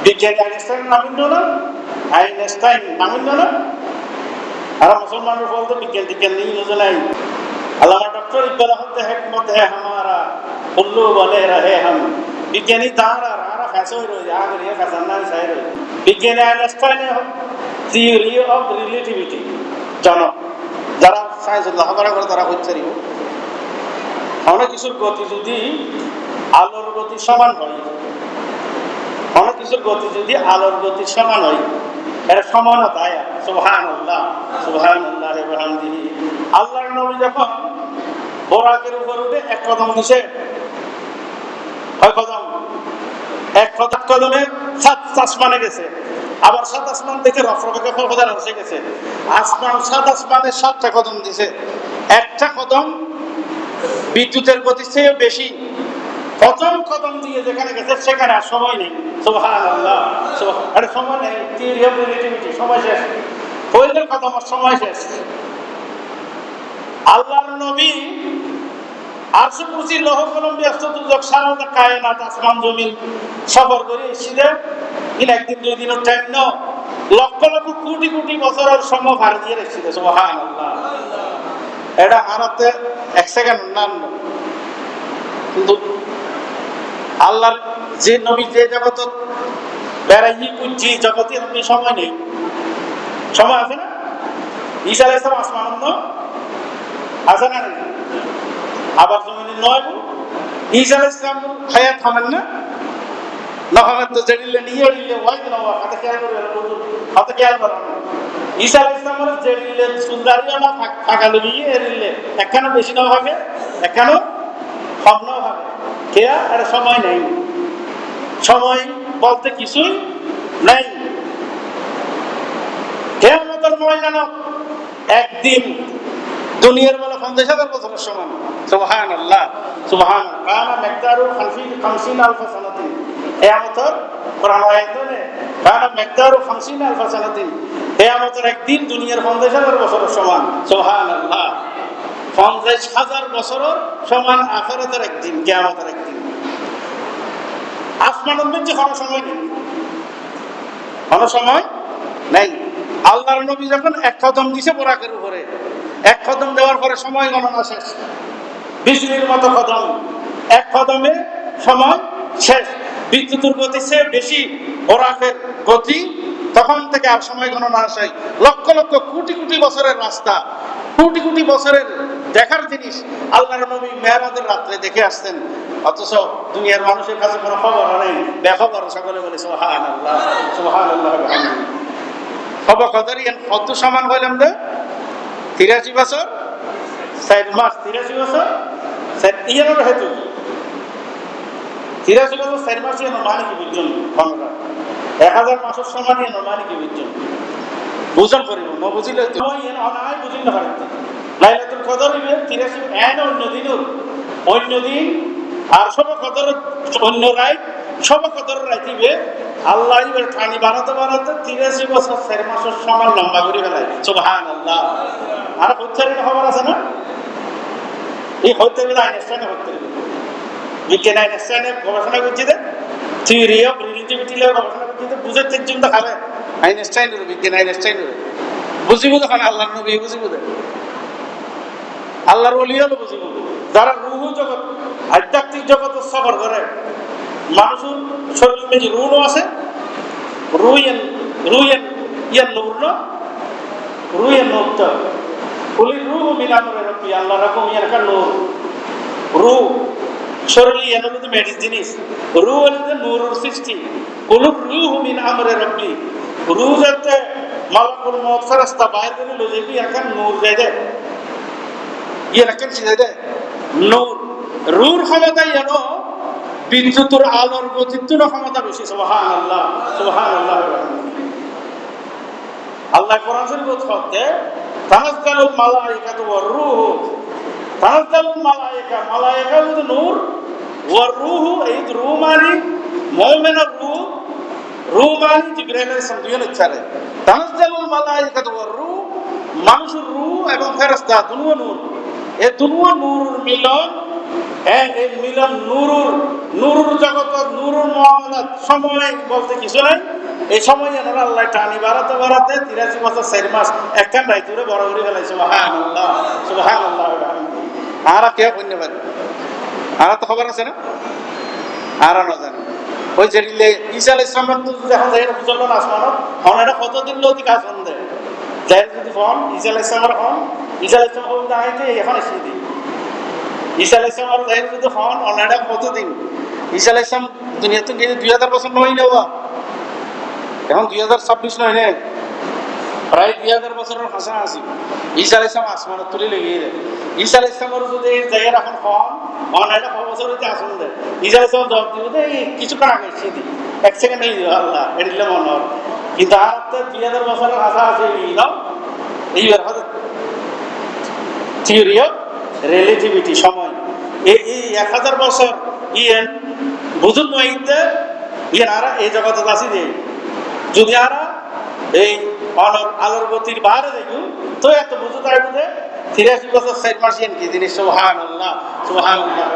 বিজ্ঞানী আইনস্টাইন নামিল না, আইনস্টাইন নামিল না, আর মুসলমানের বলতে বিজ্ঞান টিজ্ঞান নেই বুঝে নাই। আল্লামা ডক্টর ইকবাল আহমদ হিকমত है हमारा उल्लू बने रहे हम। বিজ্ঞানী তারা আর ফ্যাশন রয়ে যায় আগে ये फैशन না চাই রয়ে। বিজ্ঞানী আইনস্টাইন থিওরি অফ রিলেটিভিটি জানো, যারা সায়েন্স লেখাপড়া করে তারা হচ্ছে অনেক কিছুর গতি যদি আলোর গতি সমান হয়, অনেক কিছুর গতি যদি আলোর গতি সমান হয়, এটা সমানতা। সুবহানাল্লাহ সুবহানাল্লাহ ওয়া বিহামদিহি। আল্লাহর নবী যখন বোরাকের উপর উঠে এক কদম দিছে, কয় কদম? এক কদমে 7 আসমানে গেছে, আবার 7 আসমান থেকে রফরফে খোদার এসে গেছে। আসমান 7 আসমানে 7টা কদম দিছে। একটা কদম বিদ্যুতের গতির চেয়ে বেশি। প্রথম কদম দিয়ে যেখানে গেছে সেখানে আর সময় নেই। সুবহানাল্লাহ আরে সময় নেই, থিওরি অফ রিলেটিভিটি, সময় শেষ। পয়লার কদম আর সময় শেষ। আল্লাহর নবী আরশে কুরসি লৌহ কলম ব্যস্ত দুর্যোগ সারা কায়নাত আসমান জমিন সফর করে এসেছিলেন। একদিন 2 দিনের টাইম ন, লক্ষ লক্ষ কোটি কোটি বছরের সময় ভার দিয়ে রেখেছিল। সুবহানাল্লাহ এটা আরাতে 1 সেকেন্ড না। কিন্তু আল্লাহর যে নবী যে জগত বেড়াই পুঁজি জগতে আপনি সময় নেই, সময় আছে না? ঈসা আলাইহিস সালাম আসমান আছে না? আবার জমিনে নয় ঈসা আলাইহিস সালাম হায়াত থামেন না, নহামের তো জেডিলে নিয়ে দিলে ওয়াই না হাতে খেয়াল করে হাতে খেয়াল করেন। ঈসা আলাইহিস সালামের জেডিলে সুন্দরিয়া না থাকালে নিয়ে এরিলে একখানে বেশি না হবে, একখানে কম না হবে। কে আর সময় নেই, সময় বলতে কিছুই নাই। কিয়ামতের ময়দানে একদিন দুনিয়ার বেলা 50,000 বছরের সমান। সুবহানাল্লাহ সুবহানাল্লাহ কানা মিকদারু 50,000 সানাতিন। কিয়ামতের কোরআন আয়াতে কানা মিকদারু 50,000 সানাতিন। কিয়ামতের একদিন দুনিয়ার 50,000 বছরের সমান। সুবহানাল্লাহ 50,000 বছরের সমান আখিরাতের একদিন, কিয়ামতের একদিন। আসমানের মধ্যে কোনো সময় নেই, কোনো সময় নেই। আল্লাহর নবী যখন এক কদম দিছে বোরাকের উপরে, এক কদম দেওয়ার পরে সময় গণনা শেষ। বিজলির মতো কদম, এক কদমে সময় শেষ। বিদ্যুতের গতি চেয়ে বেশি বোরাকের গতি, তখন থেকে আর সময় গণনা শেষ। লক্ষ লক্ষ কোটি কোটি বছরের রাস্তা, কোটি কোটি বছরের দেখার জিনিস আল্লাহর নবী মেরাজের রাত্রে দেখে আসছেন। অথচ দুনিয়ার মানুষের কাছে কোনো খবর নেই, বেখবর। সকলে বলে সুবহানাল্লাহ সুবহানাল্লাহ খবর কদরিয়ান কত সমান হইলাম দে 83 বছর 4 মাস। 83 বছর ইয়ানোর হেতু 83 বছর 4 মাস ইয়ানো মানে কি বুঝছেন? 1000 মাসের সমান ইয়ানো মানে কি বুঝছেন? বুঝন করিব ন বুঝিলে তো ইয়ানো অনাই বুঝিন না পারেন। লাইলাতুল কদর ইবে 83 এন অন্য দিন আর সব কদর অন্য রাত, সব কদর রাইতিবে আল্লাহ ইবের ঠানি বানাতে বানাতে 83 বছর 4 মাসের সমান লম্বা করে ফেলায়। সুবহানাল্লাহ আর হত্যার খবর আছে না? এই হত্যার আইনস্টাইনে হত্যা বিজ্ঞান আইনস্টাইনে গবেষণা করছে, থিওরি অফ রিলেটিভিটি লে গবেষণা করছে, বুঝাতে জন্য খাবে আইনস্টাইনের বিজ্ঞান আইনস্টাইনের বুঝিব তখন আল্লাহর নবী বুঝিব, আল্লাহর ওলি হলো বুঝিব। যারা রূহ জগৎ আধ্যাত্মিক জগৎ সফর করে, মানুষের শরীরের মধ্যে রূহ আছে, রুইয়েন ইয়ান নূর না রুইয়েন নূরটা কুলি রূহ মিন আমরি রাব্বি। আল্লাহ রাব্বুল ইয়ারকা নূর রূহ শরীরে এর মধ্যে মেডিসিন জিনিস। রূহ হচ্ছে নূরের সৃষ্টি। কুলি রূহ মিন আমরি রাব্বি। রূহ যাতে মালাকুল মউত ফেরেশতা বাইরে করে লয়ে যাবি, এখন নূর যায় দে ইয়ার এখন যায় দে নূর। রূহর ক্ষমতা ইয়ানো বিদ্যুতের আলোর গতির ক্ষমতা বেশি। সুবহানাল্লাহ সুবহানাল্লাহ আল্লাহ কোরআন শরীফে বলতে তানাজ্জালুল মালায়েকাতু ওয়ার রূহ। তানাজ্জালুল মালায়েকা, মালায়েকা হলো নূর, ওয়ার রূহ এই রূহ মানে মুমিনের রূহ, রূহ মানে জিবরাইলের সঙ্গে চলে। তানাজ্জালুল মালায়েকাতু ওয়ার রূহ মানুষের রূহ এবং ফেরেশতা দুনো নূর। এই দুনো নূর মিলন হ্যাঁ এই মিলন নুরুর জগত নুরুর মুআমালাত সময় বলতে কিছু নাই। এই সময় এনারা আল্লাহ টানি বাড়াতে 83 বছর 4 মাস একখান রাইতুরে বড় করে ফেলাই। সুবহানাল্লাহ সুবহানাল্লাহ। আর কে কইতে পারে? আর তো খবর আছে না? আর না জানি ওই যে ঈসা আলাইহিস সালাম তো যখন যাই চলল না আসমানত ওনারা কতদিন লোক কাজ দেয় যাই যদি ফোন ঈসা আলাইহিস সালামের ফোন ঈসা আলাইহিস সালাম বলতে আইতে এখন এসে দিই ঈসা আলাইহিস সালাম যাই যদি ফোন ওনারা কতদিন ঈসা আলাইহিস সালাম দুনিয়াতে গিয়ে 2000 বছর নয় নেওয়া এখন 2026 নয় নে প্রায় 2000 বছরের কাছাকাছি ঈসা আলাইহিস সালাম আসমানত তুলে লেগে যায়। ঈসা আলাইহিস সালামের যদি যাই এখন ফোন ওনারা কত বছর হইতে আসুন দেয় ঈসা আলাইহিস সালাম জবাব দিব এই কিছুক্ষণ আগে এসে দিই 1 সেকেন্ড হয়ে যাবে আল্লাহ এদিলে মনে হয়। কিন্তু আর তো 2000 বছরের কাছাকাছি নাও এইবার হয়তো থিওরি অফ রিলেটিভিটি সময় এই 1000 বছর ইয়েন বুঝুন মহিতে ইয়েন আর এই জগতে আসি যে যদি আর এই আলোর গতির বাইরে দেখুন তো এত বুঝতে পারবে 83 বছর 4 মাস ইয়েন কি জিনিস। সুবহানাল্লাহ সুবহানাল্লাহ।